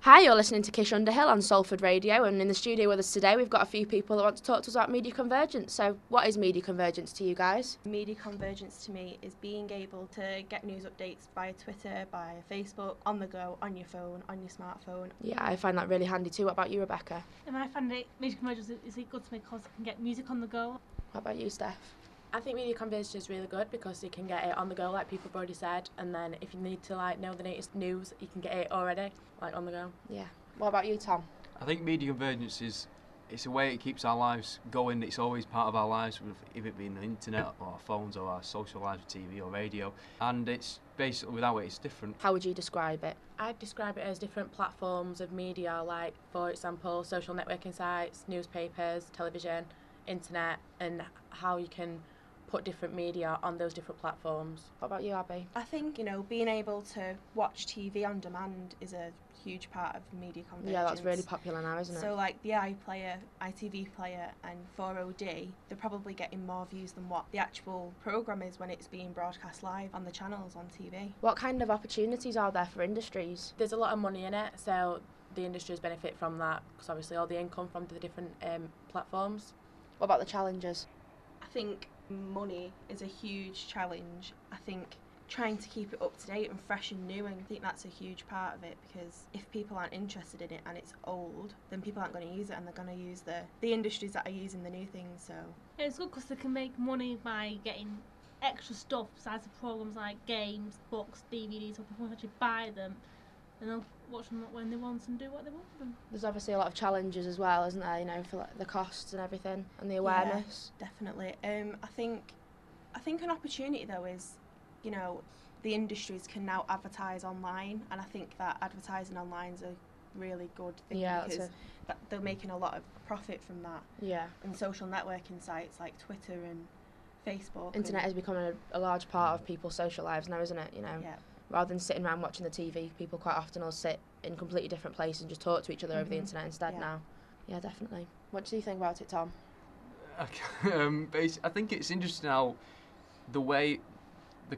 Hi, you're listening to KISH Underhill on Salford Radio, and in the studio with us today we've got a few people that want to talk to us about media convergence. So what is media convergence to you guys? Media convergence to me is being able to get news updates via Twitter, via Facebook, on the go, on your phone, on your smartphone. Yeah, I find that really handy too. What about you, Rebecca? And I find media convergence is good to me because I can get music on the go. What about you, Steph? I think media convergence is really good because you can get it on the go, like people have already said, and then if you need to know the latest news, you can get it already, on the go. Yeah. What about you, Tom? I think media convergence it's a way it keeps our lives going. It's always part of our lives, if it being the internet or our phones or our social lives, TV or radio, and it's basically without it, it's different. How would you describe it? I'd describe it as different platforms of media, like for example, social networking sites, newspapers, television, internet, and how you can put different media on those different platforms. What about you, Abby? I think, being able to watch TV on demand is a huge part of media convergence. Yeah, that's really popular now, isn't it? So like the iPlayer, ITV Player and 4OD, they're probably getting more views than what the actual programme is when it's being broadcast live on the channels on TV. What kind of opportunities are there for industries? There's a lot of money in it, so the industries benefit from that because obviously all the income from the different platforms. What about the challenges? I think money is a huge challenge. I think trying to keep it up to date and fresh and new, and I think that's a huge part of it, because if people aren't interested in it and it's old, then people aren't going to use it, and they're going to use the industries that are using the new things. So Yeah, it's good because they can make money by getting extra stuff besides the programmes like games, books, DVDs, so people can actually buy them and they'll watch them when they want and do what they want with them. There's obviously a lot of challenges as well, isn't there? For like the costs and everything, and the awareness. Yeah, definitely. I think an opportunity though is, the industries can now advertise online, and I think that advertising online is a really good thing, because they're making a lot of profit from that. Yeah. And social networking sites like Twitter and Facebook. Internet is becoming a large part of people's social lives now, isn't it? Yeah. Rather than sitting around watching the TV, people quite often will sit in completely different places and just talk to each other over the internet instead now. Yeah, definitely. What do you think about it, Tom? I think it's interesting how the way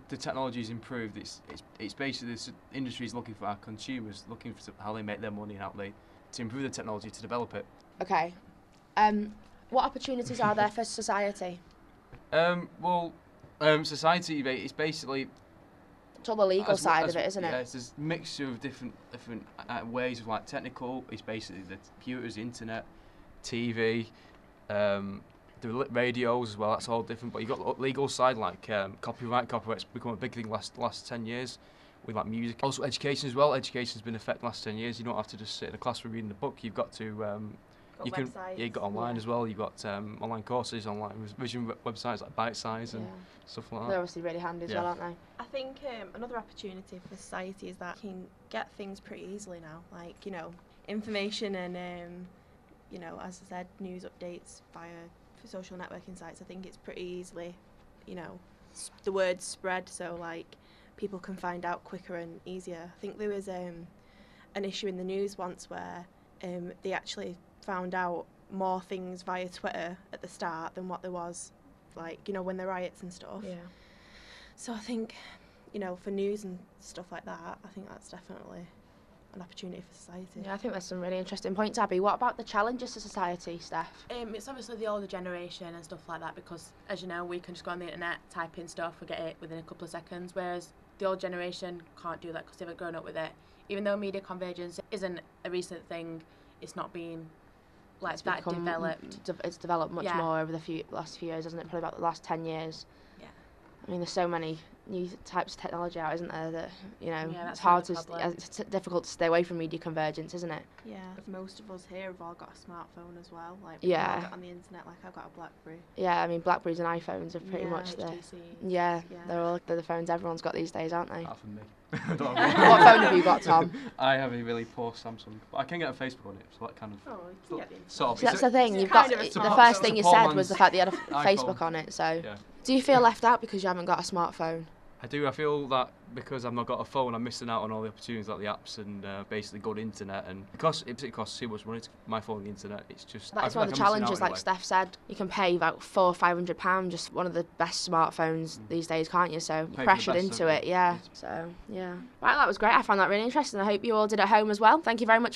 the technology's improved. It's basically this industry is looking for our consumers, looking for how they make their money and how they to improve the technology to develop it. Okay. What opportunities are there for society? Society, it's basically. It's all the legal side of it, isn't it? Yeah, it's this mixture of different ways of technical. It's basically the computers, internet, TV, the radios as well. That's all different. But you've got the legal side like copyright. Copyright's become a big thing last 10 years with music. Also education as well. Education's been affected last 10 years. You don't have to just sit in a classroom reading a book. You've got to you've got online as well. You've got online courses, online revision websites like Bite Size and stuff like that. They're obviously really handy as well, aren't they? I think another opportunity for society is that you can get things pretty easily now, information and as I said, news updates via social networking sites. I think it's pretty easily, the word spread, so people can find out quicker and easier. I think there was an issue in the news once where they actually found out more things via Twitter at the start than what there was, when the riots and stuff. Yeah. So I think, for news and stuff like that, I think that's definitely an opportunity for society. Yeah, I think there's some really interesting points, Abby. What about the challenges to society, Steph? It's obviously the older generation and stuff like that, because as you know, we can just go on the internet, type in stuff, we get it within a couple of seconds, whereas the old generation can't do that because they haven't grown up with it. Even though media convergence isn't a recent thing, it's not been developed. It's developed much more over the last few years, hasn't it? Probably about the last 10 years. Yeah. I mean, there's so many new types of technology out, isn't there, that, that's it's hard it's difficult to stay away from media convergence, isn't it? Yeah, most of us here have all got a smartphone as well. We've all got on the internet, I've got a BlackBerry. Yeah, I mean, BlackBerries and iPhones are pretty much they're the phones everyone's got these days, aren't they? Apart from me. What phone have you got, Tom? I have a really poor Samsung, but I can get a Facebook on it, so that kind of. That's the thing. The first thing you said was the fact that you had a Facebook on it. So, do you feel left out because you haven't got a smartphone? I do. I feel that because I've not got a phone, I'm missing out on all the opportunities like the apps and basically good internet. And because it costs too much money to my phone and the internet, it's just. That's one of the challenges, like Steph said. You can pay about £400 or £500 just one of the best smartphones these days, can't you? So you're pressured into it, yeah. So yeah. Right, that was great. I found that really interesting. I hope you all did at home as well. Thank you very much.